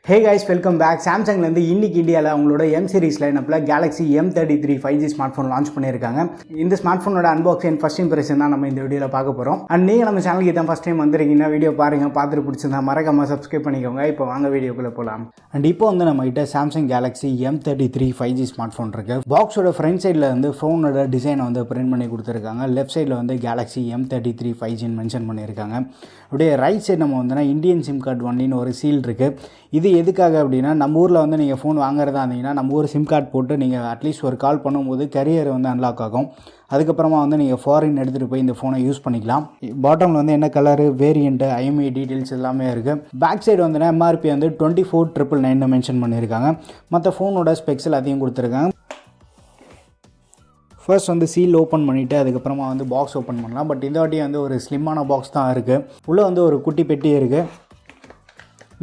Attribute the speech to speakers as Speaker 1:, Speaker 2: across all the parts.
Speaker 1: Hey guys, welcome back. Samsung வந்து இன்னைக்கு இந்தியால அவங்களோட M series லைனப்ல Galaxy M33 5G smartphone launch பண்ணிருக்காங்க. இந்த ஸ்மார்ட்ஃபோனோட அன்பாக்சிங் ஃபர்ஸ்ட் இம்ப்ரஷன் தான் நம்ம இந்த வீடியோல பார்க்க போறோம். அண்ட் நீங்க நம்ம சேனலுக்கு இதான் ஃபர்ஸ்ட் டைம் வந்திருக்கீங்கன்னா வீடியோ பாருங்க, பார்த்துட்டு பிடிச்சிருந்தா மறக்காம சப்ஸ்கிரைப் பண்ணிக்கோங்க. இப்போ வாங்க வீடியோக்குள்ள போலாம். அண்ட் இப்போ வந்து நம்ம கிட்ட Samsung Galaxy M33 5G smartphone இருக்கு. பாக்ஸோட ஃப்ரண்ட் சைடுல வந்து ஃபோனோட டிசைனை வந்து பிரிண்ட் பண்ணி கொடுத்திருக்காங்க. லெஃப்ட் சைடுல வந்து Galaxy M33 5G மென்ஷன் பண்ணிருக்காங்க. அப்படியே ரைட் சைடு நம்ம வந்து இந்தியன் சிம் கார்டு ஒன்லின்னு ஒரு சீல் இருக்கு. இது எதுக்காக அப்படின்னா நம்ம ஊரில் வந்து நீங்கள் ஃபோன் வாங்குறதா இருந்தீங்கன்னா நம்ம ஊர் சிம் கார்டு போட்டு நீங்கள் அட்லீஸ்ட் ஒரு கால் பண்ணும்போது கரியர் வந்து அன்லாக் ஆகும். அதுக்கப்புறமா வந்து நீங்கள் ஃபாரின் எடுத்துகிட்டு போய் இந்த ஃபோனை யூஸ் பண்ணிக்கலாம். பாட்டமில் வந்து என்ன கலரு, வேரியண்ட்டு, IMEI டீட்டெயில்ஸ் எல்லாமே இருக்குது. பேக் சைடு வந்து MRP வந்து 24,999 மென்ஷன் பண்ணியிருக்காங்க. மற்ற ஃபோனோட ஸ்பெக்ஸ் எல்லாத்தையும் கொடுத்துருக்காங்க. ஃபர்ஸ்ட் வந்து சீல் ஓப்பன் பண்ணிவிட்டு அதுக்கப்புறமா வந்து பாக்ஸ் ஓப்பன் பண்ணலாம். பட் இந்த வாட்டி வந்து ஒரு ஸ்லிம்மான பாக்ஸ் தான் இருக்குது. உள்ளே வந்து ஒரு குட்டி பெட்டி இருக்குது.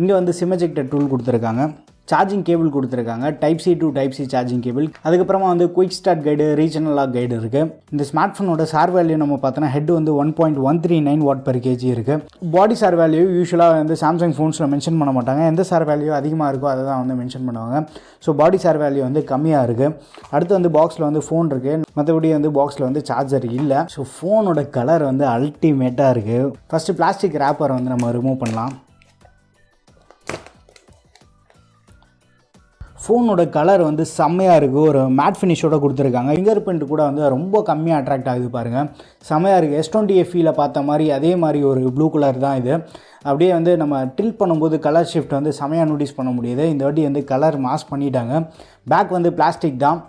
Speaker 1: இங்கே வந்து சிம் எஜெக்டர் டூல் கொடுத்துருக்காங்க. சார்ஜிங் கேபிள் கொடுத்துருக்காங்க. Type-C to Type-C charging cable. அதுக்கப்புறமா வந்து quick start guide, regional lock guide இருக்குது. இந்த ஸ்மார்ட் ஃபோனோட SAR வேல்யூ நம்ம பார்த்தோன்னா ஹெட் வந்து 1.139 Watt/kg இருக்குது. பாடி SAR வேல்யூ யூஸ்வலாக வந்து சாம்சங் ஃபோன்ஸில் மென்ஷன் பண்ண மாட்டாங்க. எந்த SAR வேல்யூ அதிகமாக இருக்கோ அதை தான் வந்து மென்ஷன் பண்ணுவாங்க. ஸோ பாடி SAR வேல்யூ வந்து கம்மியாக இருக்குது. அடுத்து வந்து பாக்ஸில் வந்து ஃபோன் இருக்குது. மற்றபடி வந்து பாக்ஸில் வந்து சார்ஜர் இல்லை. ஸோ ஃபோனோட கலர் வந்து அல்டிமேட்டாக இருக்குது. ஃபஸ்ட்டு பிளாஸ்டிக் ரேப்பரை வந்து நம்ம ரிமூவ் பண்ணலாம். ஃபோனோட கலர் வந்து செம்மையாக இருக்குது. ஒரு மேட் ஃபினிஷோட கொடுத்துருக்காங்க. ஃபிங்கர் பிரிண்ட் கூட வந்து ரொம்ப கம்மியாக அட்ராக்ட் ஆகுது பாருங்கள். செம்மையாக இருக்குது. S20 FEயில் பார்த்த மாதிரி அதே மாதிரி ஒரு ப்ளூ கலர் தான் இது. அப்படியே வந்து நம்ம டில்ட் பண்ணும்போது கலர் ஷிஃப்ட் வந்து செம்மையாக நோட்டீஸ் பண்ண முடியுது. இந்த வாட்டி வந்து கலர் மாஸ் பண்ணிட்டாங்க. பேக் வந்து பிளாஸ்டிக் தான்.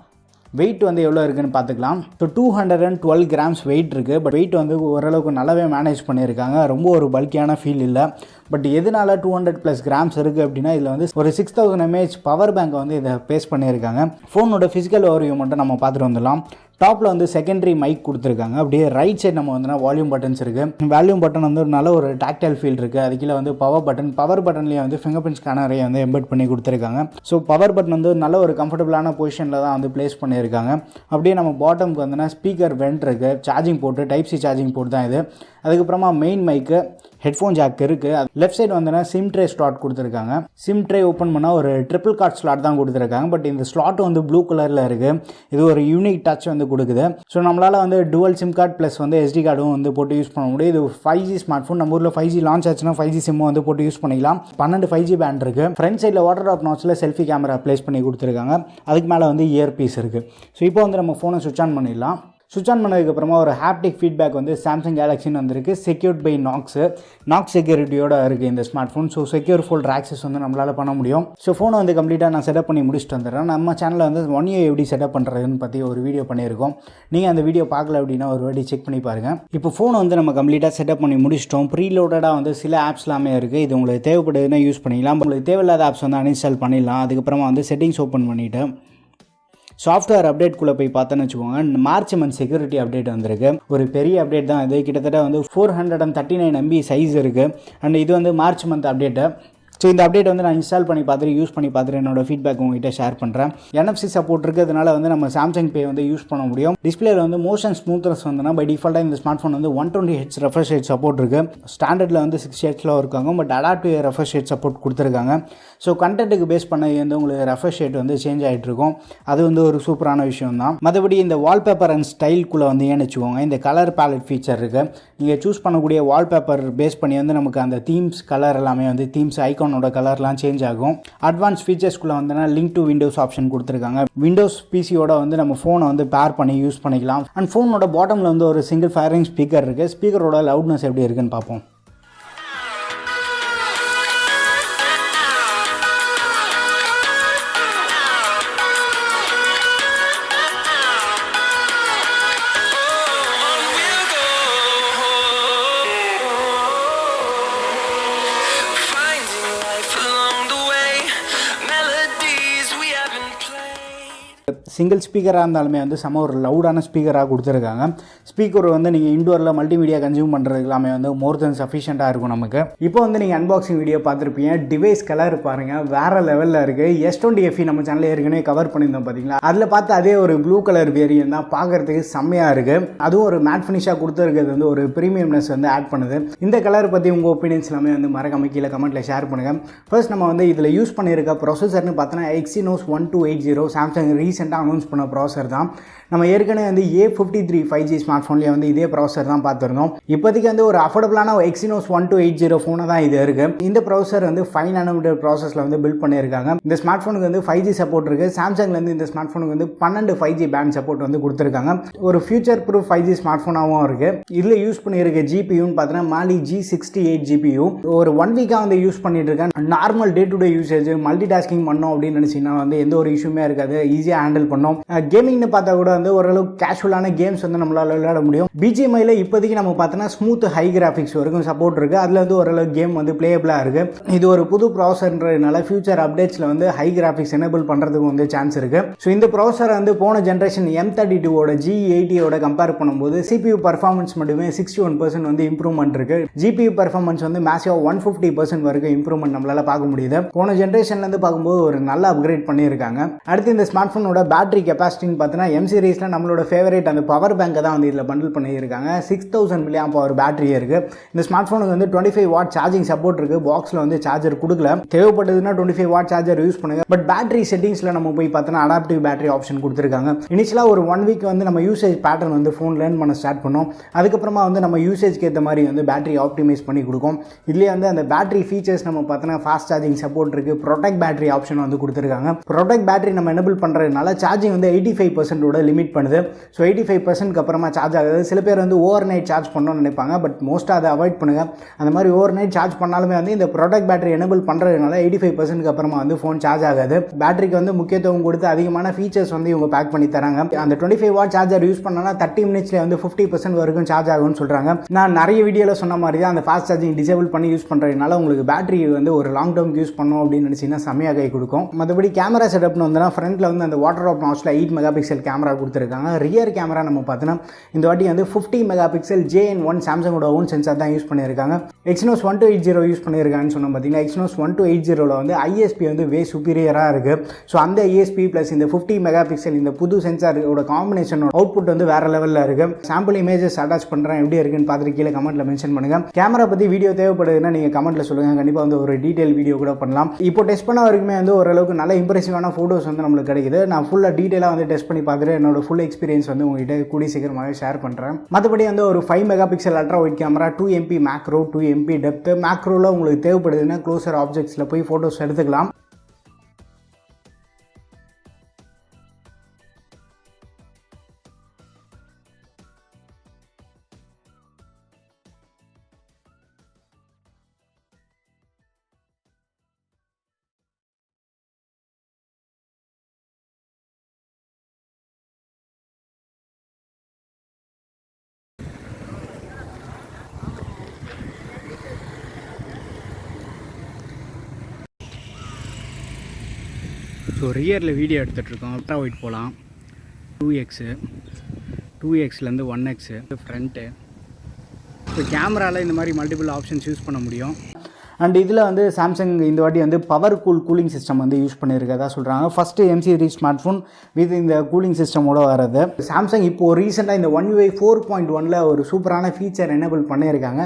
Speaker 1: வெயிட் வந்து எவ்வளோ இருக்குதுன்னு பார்த்துக்கலாம். ஸோ 212 கிராம்ஸ் வெயிட் இருக்குது. பட் வெயிட் வந்து ஓரளவுக்கு நல்லாவே மேனேஜ் பண்ணியிருக்காங்க. ரொம்ப ஒரு பல்கியான ஃபீல் இல்லை. பட் எதனால 200+ கிராம்ஸ் இருக்குது அப்படின்னா இதில் வந்து ஒரு 6000 mAh பவர் பேங்கை வந்து இதை பேஸ் பண்ணியிருக்காங்க. ஃபோனோட ஃபிசிக்கல் ஓவர்வியூ மட்டும் நம்ம பார்த்துட்டு வந்துடலாம். டாப்பில் வந்து செகண்டரி மைக் கொடுத்துருக்காங்க. அப்படியே ரைட் சைடு நம்ம வந்து வால்யூம் பட்டன்ஸ் இருக்குது. வால்யூம் பட்டன் வந்து ஒரு நல்ல ஒரு டாக்டைல் ஃபீல் இருக்குது. அது கீழே வந்து பவர் பட்டன்லேயே வந்து ஃபிங்கர் பிரிண்ட் ஸ்கேனரை வந்து எம்பெட் பண்ணி கொடுத்துருக்காங்க. ஸோ பவர் பட்டன் வந்து நல்ல ஒரு கம்ஃபர்டபுளான பொசிஷனில் தான் வந்து பிளேஸ் பண்ணியிருக்காங்க. அப்படியே நம்ம பாட்டமுக்கு வந்து ஸ்பீக்கர் வென்ட் இருக்குது. Charging board, Type-C charging port தான் இது. அதுக்கப்புறமா மெயின் மைக்கு, ஹெட்ஃபோன் ஜாக் இருக்குது. லெஃப்ட் சைடு வந்து சிம் ட்ரே ஸ்லாட் கொடுத்துருக்காங்க. சிம் ட்ரே ஓப்பன் பண்ணால் ஒரு ட்ரிபிள் கார்ட் ஸ்லாட் தான் கொடுத்துருக்காங்க. பட் இந்த ஸ்லாட் வந்து ப்ளூ கலரில் இருக்குது. இது ஒரு யூனிக் டச் வந்து கொடுக்குது. ஸோ நம்மளால் வந்து டுவல் சிம் கார்டு ப்ளஸ் வந்து SD கார்டும் வந்து போட்டு யூஸ் பண்ண முடியும். இது 5G ஸ்மார்ட் ஃபோன். நம்ம ஊரில் 5G லான்ச் ஆச்சுன்னா 5G சிம்மும் வந்து போட்டு யூஸ் பண்ணிக்கலாம். 12 5G பேண்ட் இருக்குது. ஃப்ரண்ட் சைடில் வாட்டர் ட்ராப் நாச்சில் செல்ஃபி கேமரா ப்ளேஸ் பண்ணி கொடுத்துருக்காங்க. அதுக்கு மேலே வந்து இயர் பீஸ் இருக்குது. ஸோ இப்போ வந்து நம்ம ஃபோனை சுவிட்ச் ஆன் பண்ணிடலாம். சுவிட்ச் ஆன் பண்ணதுக்கப்புறமா ஒரு ஹாப்டிக் ஃபீட்பேக் வந்து சாம்சங் கேலக்ஸின்னு வந்திருக்கு. செக்யூர்ட் பை நாக்ஸ் செக்யூரிட்டியோட இருக்குது இந்த smart phone. So secure folder access வந்து நம்மளால் பண்ண முடியும். ஸோ ஃபோனை வந்து கம்ப்ளீட்டாக நான் செட்டப் பண்ணி முடிச்சுட்டு வந்துடுறேன். நம்ம சேனலில் வந்து 1 year எப்படி செட்டப் பண்ணுறதுன்னு பற்றி ஒரு வீடியோ பண்ணியிருக்கோம். நீங்கள் அந்த வீடியோ பார்க்கல அப்படின்னா ஒரு வாட்டி செக் பண்ணி பாருங்கள். இப்போ ஃபோனை வந்து நம்ம கம்ப்ளீட்டாக செட்டப் பண்ணி முடிச்சிட்டோம். ப்ரீலோடடாக வந்து சில ஆப்ஸ் எல்லாமே இருக்குது. இது உங்களுக்கு தேவைப்படுதுன்னா யூஸ் பண்ணிக்கலாம். உங்களுக்கு தேவையில்லாத ஆப்ஸ் வந்து அன்இன்ஸ்டால் பண்ணிடலாம். அதுக்கப்புறமா வந்து செட்டிங்ஸ் ஓப்பன் பண்ணிவிட்டு சாஃப்ட்வேர் அப்டேட்குள்ளே போய் பார்த்தோன்னு வச்சுக்கோங்க. மார்ச் மந்த் செக்யூரிட்டி அப்டேட் வந்திருக்கு. ஒரு பெரிய அப்டேட் தான் இது. கிட்டத்தட்ட வந்து 439 MB சைஸ் இருக்குது. அண்ட் இது வந்து மார்ச் மந்த் அப்டேட்டு. ஸோ இந்த அப்டேட் வந்து நான் இன்ஸ்டால் பண்ணி பார்த்துட்டு யூஸ் பண்ணி பார்த்துட்டு என்னோட ஃபீட்பேக் உங்ககிட்ட ஷேர் பண்ணுறேன். NFC சப்போர்ட் இருக்கிறதுனால வந்து நம்ம சாம்சங் பே வந்து யூஸ் பண்ண முடியும். டிஸ்பிளேல வந்து மோஷன் ஸ்மூத்னஸ் வந்துன்னா பை டிஃபால்ட்டாக இந்த ஸ்மார்ட் ஃபோன் வந்து 120 Hz ரெஃப்ரெஷ் ரேட் சப்போர்ட் இருக்குது. ஸ்டாண்டர்டில் வந்து 6 Hzல இருக்காங்க. But adaptive refresh rate support கொடுத்துருக்காங்க. ஸோ கண்டென்ட்டுக்கு பேஸ் பண்ண வந்து உங்களுக்கு ரெஃப்ரெஷ் ரேட் வந்து சேஞ்ச் ஆகிட்டு இருக்கும். அது வந்து ஒரு சூப்பரான விஷயம் தான். மற்றபடி இந்த வால்பேப்பர் அண்ட் ஸ்டைல்குள்ளே வந்து ஏன்னு வச்சுக்கோங்க, இந்த கலர் பேலட் ஃபீச்சர் இருக்குது. நீங்கள் சூஸ் பண்ணக்கூடிய வால்பேப்பர் பேஸ் பண்ணி வந்து நமக்கு அந்த தீம்ஸ் கலர் எல்லாமே வந்து தீம்ஸ் ஐகானோட கலர்லாம் சேஞ்ச் ஆகும். அட்வான்ஸ் ஃபீச்சர்ஸ்குள்ளே வந்து லிங்க் டு விண்டோஸ் ஆப்ஷன் கொடுத்துருக்காங்க. விண்டோஸ் பிசியோட வந்து நம்ம ஃபோனை வந்து பேர் பண்ணி யூஸ் பண்ணிக்கலாம். அண்ட் ஃபோனோட பாட்டமில் வந்து ஒரு சிங்கிள் ஃபயரிங் ஸ்பீக்கர் இருக்குது. ஸ்பீக்கரோட லவுட்னஸ் எப்படி இருக்குன்னு பார்ப்போம். சிங்கிள் ஸ்பீக்கராக இருந்தாலுமே வந்து செம ஒரு லவுடான ஸ்பீக்கராக கொடுத்துருக்காங்க. ஸ்பீக்கர் வந்து நீங்கள் இண்டோரில் மல்டிமீடியா கன்சியூம் பண்ணுறது எல்லாமே வந்து மோர் தென் சஃபிஷியண்ட்டாக இருக்கும் நமக்கு. இப்போ வந்து நீங்கள் அன்பாக்சிங் வீடியோ பார்த்துருப்பீங்க. டிவைஸ் கலர் பாருங்கள் வேறு லெவலில் இருக்குது. S20FE நம்ம சேனலில் ஏற்கனவே கவர் பண்ணியிருந்தோம் பார்த்தீங்களா, அதில் பார்த்து அதே ஒரு ப்ளூ கலர் வேரியன்ட் தான், பார்க்குறதுக்கு செம்மையாக இருக்குது. அதுவும் ஒரு மேட் ஃபினிஷாக கொடுத்துருக்கிறது வந்து ஒரு ப்ரீமியம்னஸ் வந்து ஆட் பண்ணுது. இந்த கலர் பற்றி உங்கள் ஒப்பீனியன்ஸ் எல்லாமே வந்து மறக்காம கீழே கமெண்ட்டில் ஷேர் பண்ணுங்கள். ஃபர்ஸ்ட் நம்ம வந்து இதில் யூஸ் பண்ணியிருக்க ப்ராசஸர்னு பார்த்தோன்னா Exynos 1280 சாம்சங் ரீசெண்டாக அனௌன்ஸ் பண்ண ப்ராசஸர் தான். நம்ம ஏற்கனவே வந்து A53 5G ஸ்மார்ட் ஃபோன்லேயே வந்து இதே ப்ராசஸர் தான் பார்த்துருந்தோம். இப்போதைக்கு வந்து ஒரு அஃபோர்டபுளான Exynos 1280 ஃபோனை தான் இது இருக்குது. இந்த ப்ராசஸர் வந்து 5 nm ப்ராசஸில் வந்து பில்ட் பண்ணியிருக்காங்க. இந்த ஸ்மார்ட் ஃபோனுக்கு வந்து 5G சப்போர்ட் இருக்குது. சாம்சங்லேருந்து இந்த ஸ்மார்ட் ஃபோனுக்கு வந்து 12 5G பேண்ட் சப்போர்ட் வந்து கொடுத்துருக்காங்க. ஒரு ஃபியூச்சர் ப்ரூஃப் 5G ஸ்மார்ட் ஃபோனாகவும் இருக்குது. இதில் யூஸ் பண்ணியிருக்க ஜிபியூன்னு பார்த்தீங்கன்னா Mali G68 GPU. ஒரு 1 வீக்காக வந்து யூஸ் பண்ணிட்டு இருக்கேன். Normal day to day usage multi tasking பண்ணோம் அப்படின்னு நினச்சிங்கன்னா வந்து எந்த ஒரு இஷ்யூமே இருக்காது, ஈஸியாக ஹேண்டில் பண்ணோம். கேமிங்னு பார்த்தா கூட வந்து ஓரளவுக்கு கேஷுவலான கேம்ஸ் வந்து நம்மளால் விளையாட முடியும். BGMIல இப்போதைக்கு நம்ம பார்த்தோன்னா ஸ்மூத் ஹை கிராஃபிக்ஸ் வரைக்கும் சப்போர்ட் இருக்குது. அதில் வந்து ஓரளவுக்கு கேம் வந்து பிளேயபிளாக இருக்குது. இது ஒரு புது ப்ராசஸர்ன்றதுனால ஃபியூச்சர் அப்டேட்ஸில் வந்து ஹை கிராஃபிக்ஸ் எனேபிள் பண்ணுறதுக்கு வந்து சான்ஸ் இருக்குது. ஸோ இந்த ப்ராசஸர் வந்து போன ஜென்ரேஷன் M32 G80 கம்பேர் பண்ணும்போது CPU பர்ஃபார்மன்ஸ் மட்டுமே 61% வந்து இம்ப்ரூவ்மெண்ட் இருக்குது. GPU பர்ஃபார்மன்ஸ் வந்து மேசிவா 150% வரைக்கும் இம்ப்ரூவ்மெண்ட் நம்மளால் பார்க்க முடியுது. போன ஜென்ரேஷன்லேருந்து பார்க்கும்போது ஒரு நல்ல அப்கிரேட் பண்ணியிருக்காங்க. அடுத்து இந்த ஸ்மார்ட் ஃபோனோட பேட்டரி கெப்பாசிட்டின்னு பார்த்தீங்கன்னா M சீரிஸில் நம்மளோட ஃபேவரேட் அந்த பவர் பேங்கை தான் வந்து இதில் பண்டில் பண்ணியிருக்காங்க. 6000 mAh பேட்டரியே இருக்குது. இந்த ஸ்மார்ட் ஃபோனுக்கு வந்து 25 வாட் சார்ஜிங் சப்போர்ட் இருக்குது. பாக்ஸில் வந்து சார்ஜர் கொடுக்கல. தேவைப்பட்டதுன்னா 25 வாட் சார்ஜர் யூஸ் பண்ணுங்கள். பட் பேட்டரி செட்டிங்ஸில் நம்ம போய் பார்த்தோன்னா அடாப்டிவ் பேட்டரி ஆப்ஷன் கொடுத்துருக்காங்க. இனிஷியலாக ஒரு 1 வீக் வந்து நம்ம யூசேஜ் பேட்டர்ன் வந்து ஃபோன் லேர்ன் பண்ண ஸ்டார்ட் பண்ணோம். அதுக்கப்புறமா வந்து நம்ம யூசேஜ்க்கு ஏற்ற மாதிரி வந்து பேட்டரி ஆப்டிமைஸ் பண்ணி கொடுக்கும். இதுலேயே வந்து அந்த பேட்டரி ஃபீச்சர்ஸ் நம்ம பார்த்தோன்னா ஃபாஸ்ட் சார்ஜிங் சப்போர்ட் இருக்குது. ப்ரொடெக்ட் பேட்டரி ஆப்ஷன் வந்து கொடுத்துருக்காங்க. ப்ரொடெக்ட் பேட்டரி நம்ம எனேபிள் பண்ணுறதுனால சார்ஜிங் வந்து 85% லிமிட் பண்ணுது. ஸோ 85% அப்புறமா சார்ஜ் ஆகுது. சில பேர் வந்து ஓவர் நைட் சார்ஜ் பண்ணணும்னு நினைப்பாங்க. பட் மோஸ்ட்டாக அதை அவாய்ட் பண்ணுங்கள். அந்த மாதிரி ஓவர் நைட் சார்ஜ் பண்ணாலுமே வந்து இந்த ப்ராடக்ட் பேட்டரி எனேபிள் பண்ணுறதுனால 85% அப்புறமா வந்து ஃபோன் சார்ஜ் ஆகாது. பேட்டரிக்கு வந்து முக்கியத்துவம் கொடுத்து அதிகமான ஃபீச்சர்ஸ் வந்து இவங்க பேக் பண்ணி தராங்க. அந்த 25 வாட் சார்ஜர் யூஸ் பண்ணனா 30 மினிட்ஸ்ல வந்து 50% வரைக்கும் சார்ஜ் ஆகும்னு சொல்கிறாங்க. நான் நிறைய வீடியோவில் சொன்ன மாதிரி தான் அந்த ஃபாஸ்ட் சார்ஜிங் டிசேபிள் பண்ணி யூஸ் பண்ணுறதுனால உங்களுக்கு பேட்டரி வந்து ஒரு லாங் டேர்ம் யூஸ் பண்ணோம் அப்படின்னு நினச்சிங்கன்னா செம்மையாக கை கொடுக்கும். மற்றபடி கேமரா செட்டப்னு வந்து ஃப்ரண்ட்டில் வந்து அந்த வாட்டர் ஆஃப் நாச்சில் 8 மெகாபிக்சல் கேமரா கொடுத்துருக்காங்க. ரியர் கேமரா நம்ம பார்த்தோன்னா இந்த வாட்டி வந்து 50 மெகாபிக்சல் JN1 சாம்சங்கோட ஓன் சென்சார் தான் யூஸ் பண்ணியிருக்காங்க. Exynos 1280 யூஸ் பண்ணியிருக்காங்கன்னு சொன்னோம் பார்த்தீங்கன்னா. Exynos 1280 வந்து ISP வந்து வே சுப்பீரியராக இருக்குது. ஸோ அந்த ISP ப்ளஸ் இந்த 50 மெகாபிக்சல் இந்த புது சென்சாரோட காம்பினேஷனோட அவுட்புட் வந்து வேறு லெவலில் இருக்குது. சாம்பிள் இமேஜஸ் அட்டாச் பண்ணுறேன் எப்படி இருக்குன்னு பார்த்துட்டு கீழே கமெண்ட்டில் மென்ஷன் பண்ணுங்கள். கேமரா பற்றி வீடியோ தேவைப்படுதுன்னா நீங்கள் கமெண்ட்டில் சொல்லுங்கள். கண்டிப்பாக வந்து ஒரு டீட்டெயில் வீடியோ கூட பண்ணலாம். இப்போ டெஸ்ட் பண்ண வரைக்குமே வந்து ஓரளவுக்கு நல்ல இம்ப்ரெசிவான ஃபோட்டோஸ் வந்து நம்மளுக்கு கிடைக்குது. நான் ஃபுல்லாக டீட்டெயிலாக வந்து டெஸ்ட் பண்ணி பார்த்துட்டு என்னோட ஃபுல் எக்ஸ்பீரியன்ஸ் வந்து உங்கள்கிட்ட கூடி சீக்கிரமாகவே ஷேர் பண்ணுறேன். மற்றபடி வந்து ஒரு 5 megapixel ultra wide camera, 2MP macro, 2MP depth. மேக்ரோவில் உங்களுக்கு தேவைப்படுதுன்னா க்ளோசர் ஆப்ஜெக்ட்ஸில் போய் ஃபோட்டோஸ் எடுத்துக்கலாம். ஸோ ரியரில் வீடியோ எடுத்துகிட்ருக்கோம். அல்ட்ரா ஒயிட் போகலாம். 2Xலேருந்து 1X ஃப்ரண்ட்டு. ஸோ கேமராவில் இந்த மாதிரி மல்டிபிள் ஆப்ஷன்ஸ் யூஸ் பண்ண முடியும். அண்ட் இதில் வந்து சாம்சங் இந்த வாட்டி வந்து பவர் கூலிங் சிஸ்டம் வந்து யூஸ் பண்ணியிருக்கதா சொல்கிறாங்க. First M33 smart phone with இந்த கூலிங் சிஸ்டமோட வரது. சாம்சங் இப்போது ரீசெண்டாக இந்த One UI 4.1 ஒரு சூப்பரான ஃபீச்சர் எனேபிள் பண்ணியிருக்காங்க.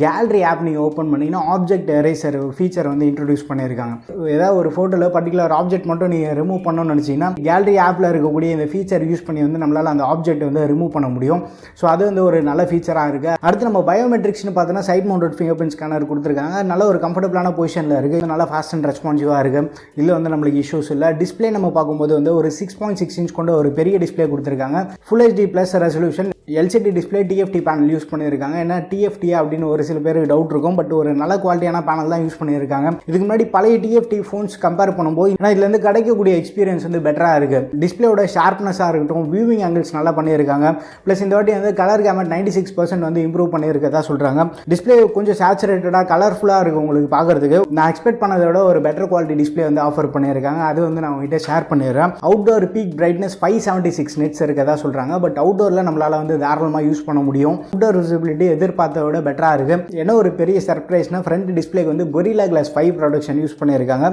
Speaker 1: கேலரி ஆப் நீங்கள் ஓப்பன் பண்ணிங்கன்னா ஆப்ஜெக்ட் எரேசர் ஃபீச்சர் வந்து இன்ட்ரடியூஸ் பண்ணியிருக்காங்க. ஏதாவது ஒரு ஃபோட்டோவில் பர்டிகுலர் ஆப்ஜெக்ட் மட்டும் நீங்கள் ரிமூவ் பண்ணணும்னு நினச்சிங்கன்னா கேலரி ஆப்பில் இருக்கக்கூடிய இந்த ஃபீச்சர் யூஸ் பண்ணி வந்து நம்மளால் அந்த ஆப்ஜெக்ட் வந்து ரிமூவ் பண்ண முடியும். ஸோ அது வந்து ஒரு நல்ல ஃபீச்சராக இருக்குது. அடுத்து நம்ம பயோமெட்ரிக்ஸ்னு பார்த்தோன்னா side mounted fingerprint scanner கொடுத்துருக்காங்க. நல்ல ஒரு கம்ஃபர்டபுளான பொசிஷனில் இருக்குது. நல்லா ஃபாஸ்ட் அண்ட் ரெஸ்பான்சிவாக இருக்குது. இதில் வந்து நம்மளுக்கு இஷ்யூஸ் இல்லை. டிஸ்பிளே நம்ம பார்க்கும்போது வந்து ஒரு 6.6 இன்ச் கொண்ட ஒரு பெரிய டிஸ்பிளே கொடுத்துருக்காங்க. Full HD plus resolution. LCD display TFT panel use பண்ணியிருக்காங்க. ஏன்னா டிஎஃப்டி அப்படின்னு ஒரு சில பேருக்கு டவுட் இருக்கும், பட் ஒரு நல்ல குவாலிட்டியான பேனல் தான் யூஸ் பண்ணியிருக்காங்க. இதுக்கு முன்னாடி பழைய டிஎஃப்டி ஃபோன்ஸ் கம்பேர் பண்ணும்போது ஏன்னா இதுலேருந்து கிடைக்கக்கூடிய எக்ஸ்பீரியன்ஸ் வந்து பெட்டராக இருக்குது. டிஸ்பிளேயோட ஷார்ப்னஸாக இருக்கட்டும், வியூவிங் ஆங்கிள்ஸ் நல்லா பண்ணியிருக்காங்க. ப்ளஸ் இந்த வாட்டி வந்து கலர் கேமரா 96% வந்து இம்ப்ரூவ் பண்ணியிருக்கதா சொல்கிறாங்க. டிஸ்பிளே கொஞ்சம் சேச்சுரேட்டடாக கலர்ஃபுல்லாக இருக்குது உங்களுக்கு பார்க்குறதுக்கு. நான் எக்ஸ்பெக்ட் பண்ணதை விட ஒரு பெட்டர் குவாலிட்டி டிஸ்பிளே வந்து ஆஃபர் பண்ணியிருக்காங்க. அது வந்து நான் உங்ககிட்ட ஷேர் பண்ணிடுறேன். அவுட்டோர் பீக் பிரைட்னஸ் 576 நிட்ஸ் இருக்கதா சொல்கிறாங்க. பட் அவுட்டோரில் நம்மளால் வந்து தாராளமாக யூஸ் பண்ண முடியும். அவுட்டோர் விசிபிலிட்டி எதிர்பார்த்த விட பெட்டராக இருக்குது. என்ன ஒரு பெரிய சர்ப்ரைஸ்னா ஃப்ரண்ட் டிஸ்பிளேக்கு வந்து கொரில்லா கிளாஸ் 5 ப்ரொடக்ஷன் யூஸ் பண்ணியிருக்காங்க.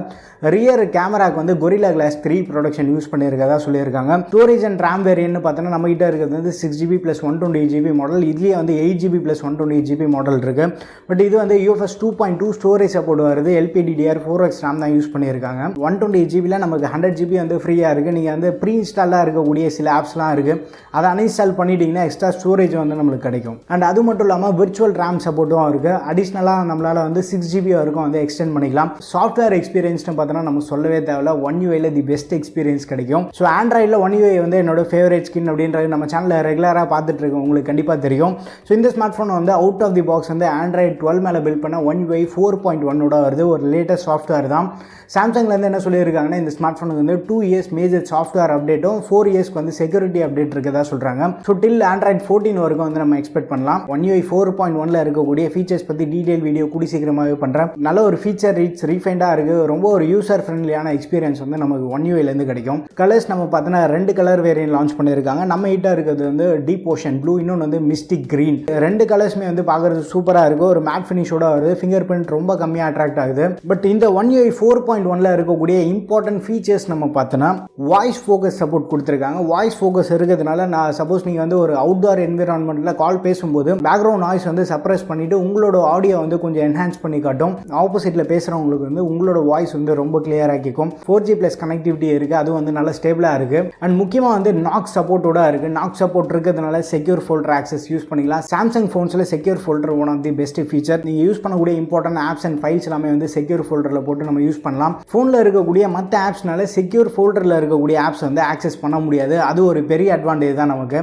Speaker 1: ரியர் கேமராக்கு வந்து கொரில்லா கிளாஸ் 3 ப்ரொடக்ஷன் யூஸ் பண்ணியிருக்கதா சொல்லியிருக்காங்க. ஸ்டோரேஜ் அண்ட் ரேம் வேரியன்ட்னு பார்த்தோன்னா நம்ம கிட்ட இருக்கிறது வந்து 6GB + 128GB மாடல். இதுலேயே வந்து 8GB + 128GB மாடல் இருக்குது. பட் இது வந்து UFS 2.2 ஸ்டோரேஜ் சப்போர்ட் வருது. LPDDR4X RAM தான் யூஸ் பண்ணியிருக்காங்க. 128GB நமக்கு 100GB வந்து ஃப்ரீயாக இருக்குது. நீங்கள் வந்து ப்ரீ இன்ஸ்டாலாக இருக்கக்கூடிய சில ஆப்ஸ்லாம் இருக்குது, அதை அன்இன்ஸ்டால் பண்ணிட்டீங்கன்னா எக்ஸ்ட்ரா ஸ்டோரேஜ் வந்து நம்மளுக்கு கிடைக்கும். அண்ட் அது மட்டும் இல்லாமல் விர்ச்சுவல் ரேம் சப்போர்ட்டும் இருக்குது. அடிஷ்னலாக நம்மளால் வந்து 6GB வரைக்கும் வந்து எக்ஸ்டெண்ட் பண்ணிக்கலாம். சாஃப்ட்வேர் எக்ஸ்பீரியன்ஸ்னு பார்த்தோன்னா நம்ம சொல்லவே தேவையில்ல, One UI the best experience கிடைக்கும். ஸோ ஆண்ட்ராய்டில் One UI வந்து என்னோட ஃபேவரேட் ஸ்கின் அப்படின்றது நம்ம சேனலில் ரெகுலராக பார்த்துட்டு இருக்கோம், உங்களுக்கு கண்டிப்பாக தெரியும். ஸோ இந்த ஸ்மார்ட் ஃபோன் வந்து அவுட் ஆஃப் தி பாக்ஸ் வந்து ஆண்ட்ராய்டு 12 மேலே பில்ட் பண்ண One UI 4.1 வருது. ஒரு லேட்டஸ்ட் சாஃப்ட்வேர் தான். சாம்சங்லேருந்து என்ன சொல்லியிருக்காங்கன்னா இந்த ஸ்மார்ட் ஃபோனுக்கு வந்து 2 years மேஜர் சாஃப்ட்வேர் அப்டேட்டும் 4 yearsக்கு வந்து செக்யூரிட்டி அப்டேட் இருக்கதா சொல்கிறாங்க. ஸோ டில் ஆண்ட்ராய்டு 14 வரைக்கும் வந்து நம்ம எக்ஸ்பெக்ட் பண்ணலாம். One UI 4.1ல் இருக்கக்கூடிய ஃபீச்சர்ஸ் பற்றி டீடைல் வீடியோ கூடி சீக்கிரமாகவே பண்ணுறேன். நல்ல ஒரு ஃபீச்சர் ரிச் ரீஃபைண்டாக இருக்குது. ரொம்ப ஒரு யூசர் ஃப்ரெண்ட்லியான எக்ஸ்பீரியன்ஸ் வந்து நமக்கு One UIலேருந்து கிடைக்கும். கலர்ஸ் நம்ம பார்த்தோன்னா 2 கலர் வேரியன்ட் லான்ச் பண்ணியிருக்காங்க. நம்ம கிட்ட இருக்கிறது வந்து டீப் ஓஷன் ப்ளூ, இன்னொன்று வந்து மிஸ்டிக் கிரீன். 2 கலர்ஸுமே வந்து பார்க்குறது சூப்பராக இருக்கும். ஒரு மேட் ஃபினிஷோட வருது. ஃபிங்கர் பிரிண்ட் ரொம்ப கம்மியாக அட்ராக்ட் ஆகுது. பட் இந்த One UI 4.1ல் இருக்கக்கூடிய இம்பார்ட்டன்ட் ஃபீச்சர்ஸ் நம்ம பார்த்தோன்னா வாய்ஸ் ஃபோக்கஸ் சப்போர்ட் கொடுத்துருக்காங்க. வாய்ஸ் ஃபோக்கஸ் இருக்கிறதுனால நான் சப்போஸ் நீங்கள் வந்து ஒரு அவுட்டோர் என்விரான்மெண்ட்டில் கால் பேசும்போது பேக்ரவுண்ட் நாய்ஸ் வந்து சப்ரஸ் பண்ணிவிட்டு உங்களோட ஆடியோ வந்து கொஞ்சம் என்ஹான்ஸ் பண்ணி காட்டும். ஆப்போசிட்டில் பேசுகிறவங்களுக்கு வந்து உங்களோட வாய்ஸ் வந்து ரொம்ப கிளியர் ஆக்கிக்கும். 4G+ கனெக்டிவிட்டி இருக்குது, அது வந்து நல்லா ஸ்டேபிளாக இருக்குது. அண்ட் முக்கியமாக வந்து நாக் சப்போர்ட்டோட இருக்குது. நாக் சப்போர்ட் இருக்கிறதுனால செக்யூர் ஃபோல்டர் ஆக்சஸ் யூஸ் பண்ணிக்கலாம். சாம்சங் ஃபோன்ஸில் secure folder one of the best feature. நீங்கள் யூஸ் பண்ணக்கூடிய இம்பார்ட்டன்ட் ஆப்ஸ் அண்ட் ஃபைல்ஸ் எல்லாமே வந்து செக்யூர் ஃபோல்டரில் போட்டு நம்ம யூஸ் பண்ணலாம். ஃபோனில் இருக்கக்கூடிய மற்ற ஆப்ஸ்னால செக்யூர் ஃபோல்டரில் இருக்கக்கூடிய ஆப்ஸ் வந்து ஆக்சஸ் பண்ண முடியாது. அது ஒரு பெரிய அட்வான்டேஜ் தான் நமக்கு.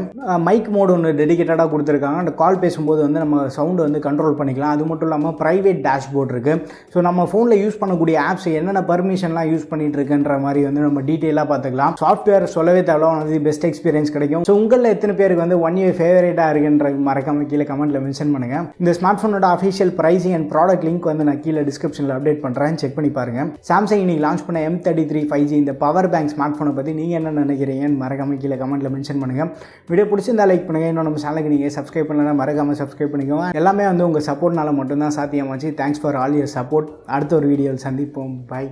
Speaker 1: மைக் மோடு ஒன்று டெடிகேட்டடாக கொடுத்துருக்காங்க. அந்த கால் பேசும்போது வந்து நம்ம சவுண்டு வந்து கண்ட்ரோல் பண்ணிக்கலாம். அது மட்டும் இல்லாமல் ப்ரைவேட் டேஷ்போர்ட் இருக்குது. ஸோ நம்ம ஃபோனில் யூஸ் பண்ணக்கூடிய ஆப்ஸ் என்னென்ன பர்மிஷன்லாம் யூஸ் பண்ணிட்டு இருக்குன்ற மாதிரி வந்து நம்ம டீட்டெயிலாக பார்த்துக்கலாம். சாஃப்ட்வேர் சொல்லவே தேவை, வந்து பெஸ்ட் எக்ஸ்பீரியன்ஸ் கிடைக்கும். ஸோ உங்களில் எத்தனை பேருக்கு வந்து One UI ஃபேவரேட்டாக இருக்குன்ற மறக்காம கீழே கமெண்ட்டில் மென்ஷன் பண்ணுங்கள். இந்த ஸ்மார்ட் ஃபோனோட official pricing and product link வந்து நான் கீழே டிஸ்கிரிப்ஷனில் அப்டேட் பண்ணுறேன், செக் பண்ணி பாருங்கள். சாம்சங் இன்னைக்கு லான்ச் பண்ண M33 5G இந்த பவர் பேங்க் ஸ்மார்ட் ஃபோனை பற்றி நீங்கள் என்ன நினைக்கிறீங்கன்னு மறக்காம கீழே கமெண்ட்டில் மென்ஷன் பண்ணுங்கள். வீடியோ பிடிச்சிருந்தா லைக் பண்ணுங்கள். இன்னும் நம்ம சேனலுக்கு நீங்கள் சப்ஸ்கிரைப் பண்ணலாம், மறக்காமல் சப்ஸ்கிரைப் பண்ணிக்கோங்க. எல்லாமே வந்து உங்கள் சப்போர்ட்னால மட்டும்தான் சாத்தியமாச்சு. Thanks for all your support. அடுத்த ஒரு வீடியோவில் சந்திப்போம். பை.